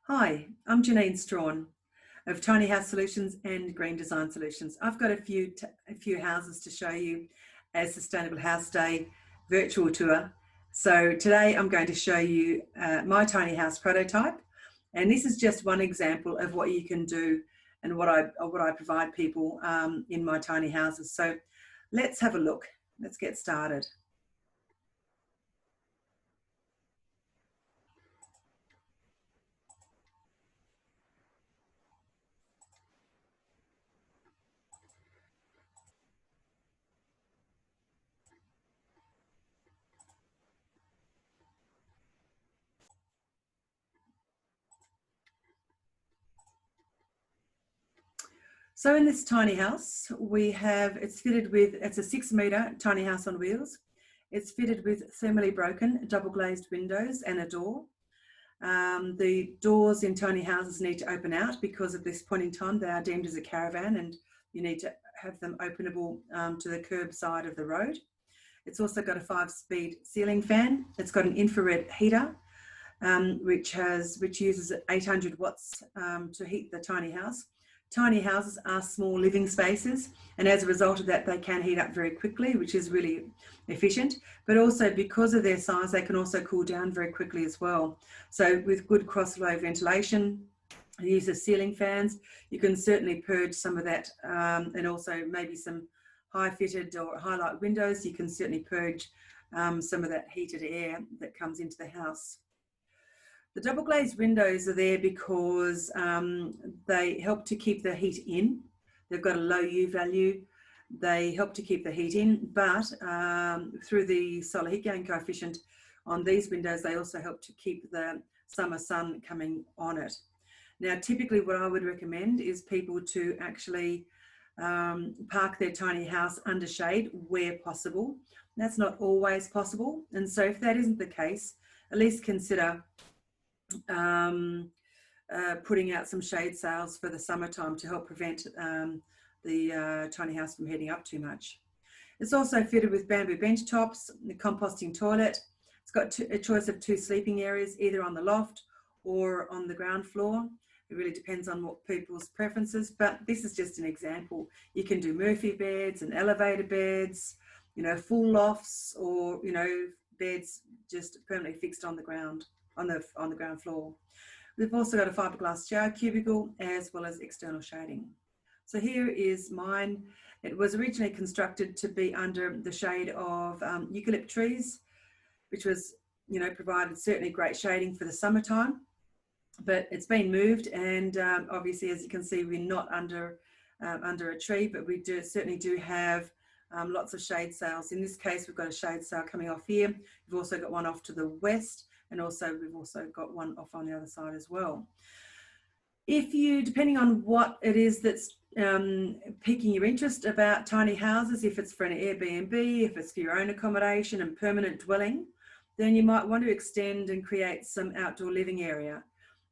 Hi, I'm Janine Strawn of Tiny House Solutions and Green Design Solutions. I've got a few houses to show you as Sustainable House Day virtual tour. So today I'm going to show you my tiny house prototype, and this is just one example of what you can do and what I provide people in my tiny houses. So let's have a look. Let's get started. So in this tiny house, it's a 6-metre tiny house on wheels. It's fitted with thermally broken double-glazed windows and a door. The doors in tiny houses need to open out because at this point in time they are deemed as a caravan, and you need to have them openable to the curb side of the road. It's also got a 5-speed ceiling fan. It's got an infrared heater which uses 800 watts to heat the tiny house. Tiny houses are small living spaces, and as a result of that they can heat up very quickly, which is really efficient, but also because of their size they can also cool down very quickly as well. So with good cross-flow ventilation, the use of ceiling fans, you can certainly purge some of that, and also maybe some high-fitted or high-light windows, you can certainly purge some of that heated air that comes into the house. The double glazed windows are there because they help to keep the heat in. They've got a low U value. They help to keep the heat in, but through the solar heat gain coefficient on these windows, they also help to keep the summer sun coming on it. Now, typically what I would recommend is people to actually park their tiny house under shade where possible. That's not always possible. And so if that isn't the case, at least consider putting out some shade sails for the summertime to help prevent the tiny house from heating up too much. It's also fitted with bamboo bench tops, the composting toilet. It's got a choice of 2 sleeping areas, either on the loft or on the ground floor. It really depends on what people's preferences, but this is just an example. You can do Murphy beds and elevator beds, you know, full lofts, or, you know, beds just permanently fixed on the ground. On the ground floor. We've also got a fiberglass shower cubicle as well as external shading. So here is mine. It was originally constructed to be under the shade of eucalypt trees, which was, you know, provided certainly great shading for the summertime, but it's been moved, and obviously, as you can see, we're not under a tree, but we certainly do have lots of shade sails. In this case, we've got a shade sail coming off here. We've also got one off to the west, and also we've also got one off on the other side as well. If you, depending on what it is that's piquing your interest about tiny houses, if it's for an Airbnb, if it's for your own accommodation and permanent dwelling, then you might want to extend and create some outdoor living area,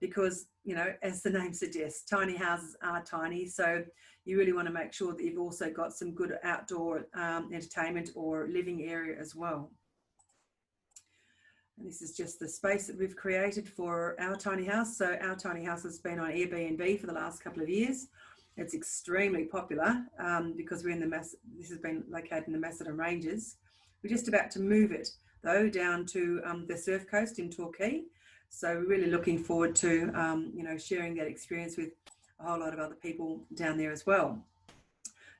because, you know, as the name suggests, tiny houses are tiny, so you really want to make sure that you've also got some good outdoor entertainment or living area as well. And this is just the space that we've created for our tiny house. So our tiny house has been on Airbnb for the last couple of years. It's extremely popular because this has been located in the Macedon Ranges. We're just about to move it though down to the Surf Coast in Torquay. So we're really looking forward to you know, sharing that experience with a whole lot of other people down there as well.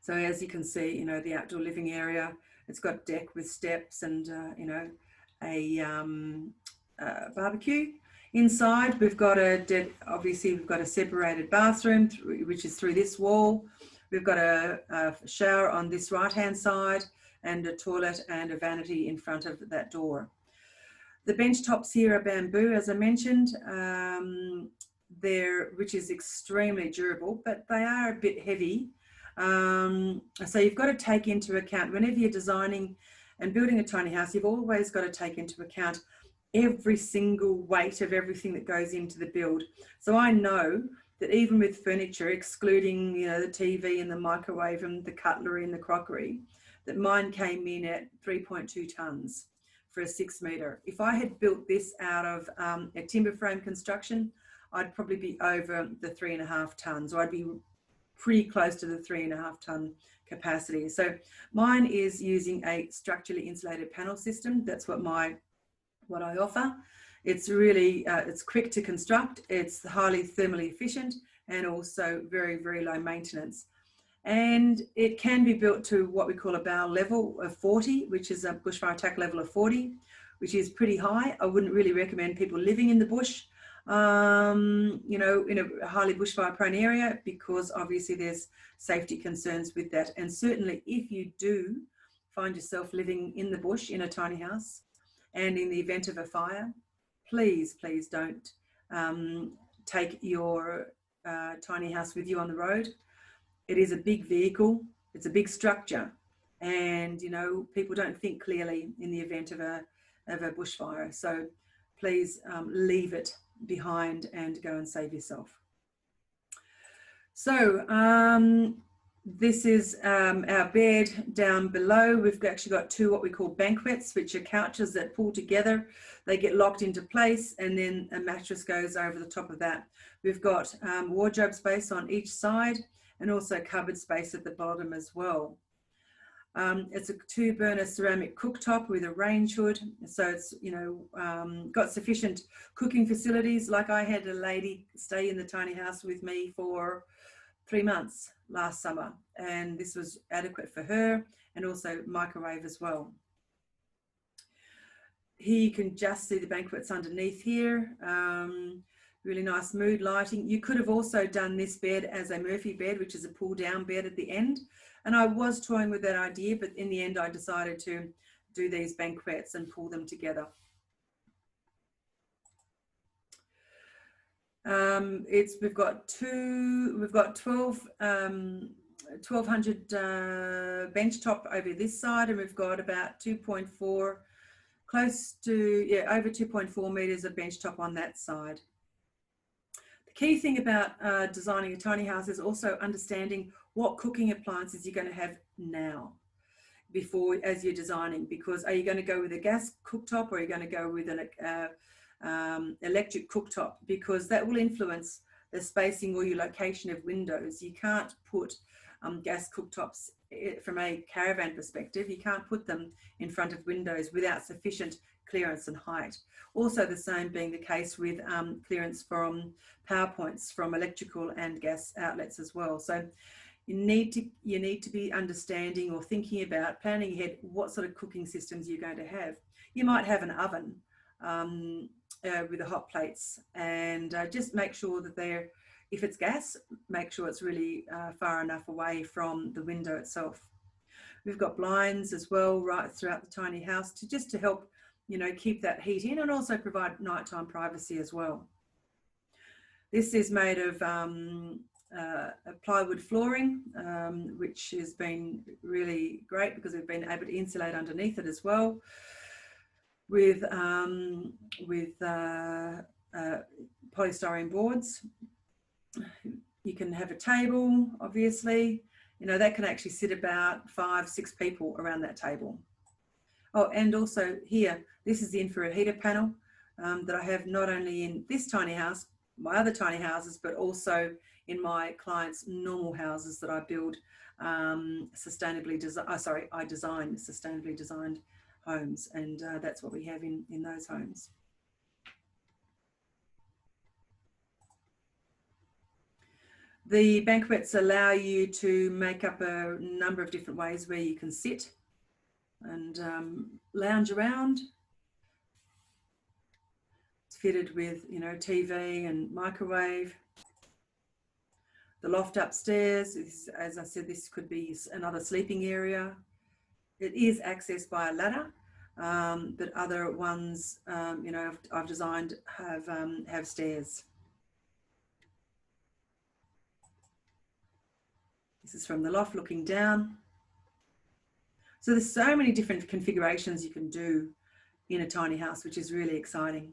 So as you can see, you know, the outdoor living area, it's got deck with steps and you know, a barbecue. Inside we've got obviously we've got a separated bathroom which is through this wall. We've got a shower on this right hand side, and a toilet and a vanity in front of that door. The bench tops here are bamboo, as I mentioned, which is extremely durable, but they are a bit heavy. So you've got to take into account, whenever you're designing and building a tiny house, you've always got to take into account every single weight of everything that goes into the build. So I know that even with furniture, excluding, you know, the TV and the microwave and the cutlery and the crockery, that mine came in at 3.2 tonnes for a 6-metre. If I had built this out of a timber frame construction, I'd probably be over the 3.5 tons, or I'd be pretty close to the 3.5 ton capacity. So mine is using a structurally insulated panel system. That's what I offer. It's really, it's quick to construct, it's highly thermally efficient, and also very, very low maintenance. And it can be built to what we call a bow level of 40, which is a bushfire attack level of 40, which is pretty high. I wouldn't really recommend people living in the bush, you know, in a highly bushfire prone area, because obviously there's safety concerns with that. And certainly if you do find yourself living in the bush in a tiny house, and in the event of a fire, please, please don't take your tiny house with you on the road. It is a big vehicle, it's a big structure, and you know, people don't think clearly in the event of a bushfire. So please leave it behind and go and save yourself. So this is our bed down below. We've actually got two what we call banquettes, which are couches that pull together. They get locked into place, and then a mattress goes over the top of that. We've got wardrobe space on each side, and also cupboard space at the bottom as well. It's a 2-burner ceramic cooktop with a range hood, so it's, you know, got sufficient cooking facilities. Like I had a lady stay in the tiny house with me for 3 months last summer, and this was adequate for her, and also microwave as well. Here you can just see the banquets underneath here. Really nice mood lighting. You could have also done this bed as a Murphy bed, which is a pull down bed at the end. And I was toying with that idea, but in the end I decided to do these banquettes and pull them together. We've got 1200 bench top over this side, and we've got about 2.4, close to, yeah, over 2.4 meters of bench top on that side. The key thing about designing a tiny house is also understanding what cooking appliances you're going to have now, as you're designing, because are you going to go with a gas cooktop, or are you going to go with an electric cooktop, because that will influence the spacing or your location of windows. You can't put gas cooktops, from a caravan perspective, you can't put them in front of windows without sufficient clearance and height. Also the same being the case with clearance from power points from electrical and gas outlets as well. So you need to be understanding or thinking about, planning ahead, what sort of cooking systems you're going to have. You might have an oven with the hot plates, and just make sure that they're, if it's gas, make sure it's really far enough away from the window itself. We've got blinds as well right throughout the tiny house to help, you know, keep that heat in, and also provide nighttime privacy as well. This is made of plywood flooring, which has been really great because we've been able to insulate underneath it as well with polystyrene boards. You can have a table, obviously, you know, that can actually sit about 5-6 people around that table. Oh, and also here, this is the infrared heater panel that I have not only in this tiny house, my other tiny houses, but also in my clients' normal houses that I build sustainably designed, I design sustainably designed homes, and that's what we have in those homes. The banquettes allow you to make up a number of different ways where you can sit and lounge around. It's fitted with, you know, TV and microwave. The loft upstairs is, as I said, this could be another sleeping area. It is accessed by a ladder, but other ones, you know, I've designed have stairs. This is from the loft looking down. So there's so many different configurations you can do in a tiny house, which is really exciting.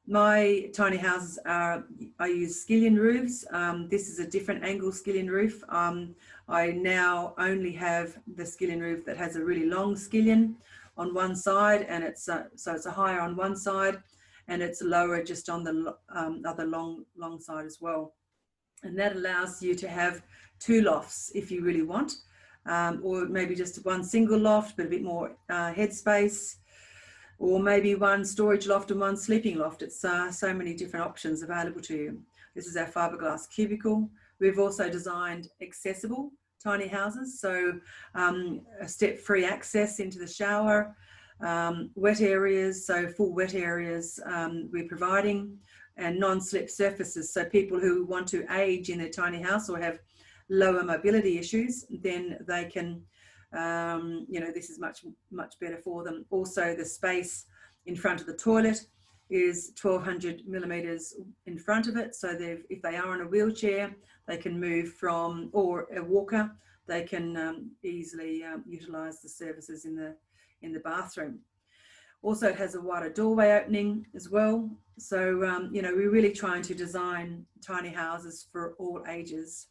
My tiny houses I use skillion roofs. This is a different angle skillion roof. I now only have the skillion roof that has a really long skillion on one side, and it's so it's a higher on one side, and it's lower just on the other long side as well. And that allows you to have 2 lofts if you really want, or maybe just one single loft but a bit more headspace, or maybe one storage loft and one sleeping loft. It's so many different options available to you. This is our fiberglass cubicle. We've also designed accessible tiny houses, so a step-free access into the shower, wet areas, so full wet areas we're providing, and non-slip surfaces, so people who want to age in their tiny house or have lower mobility issues, then they can, you know, this is much better for them. Also, the space in front of the toilet is 1200 millimeters in front of it, so if they are on a wheelchair, they can move from, or a walker, they can easily utilise the services in the bathroom. Also, it has a wider doorway opening as well. So, you know, we're really trying to design tiny houses for all ages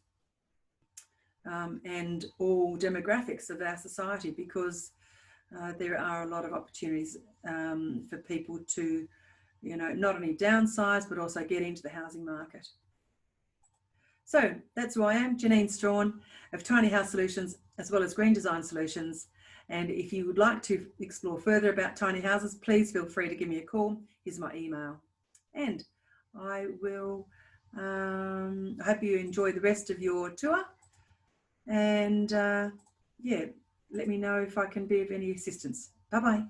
and all demographics of our society, because there are a lot of opportunities for people to, you know, not only downsize, but also get into the housing market. So that's who I am, Janine Strawn of Tiny House Solutions, as well as Green Design Solutions. And if you would like to explore further about tiny houses, please feel free to give me a call. Here's my email. And I will, I hope you enjoy the rest of your tour. And yeah, let me know if I can be of any assistance. Bye-bye.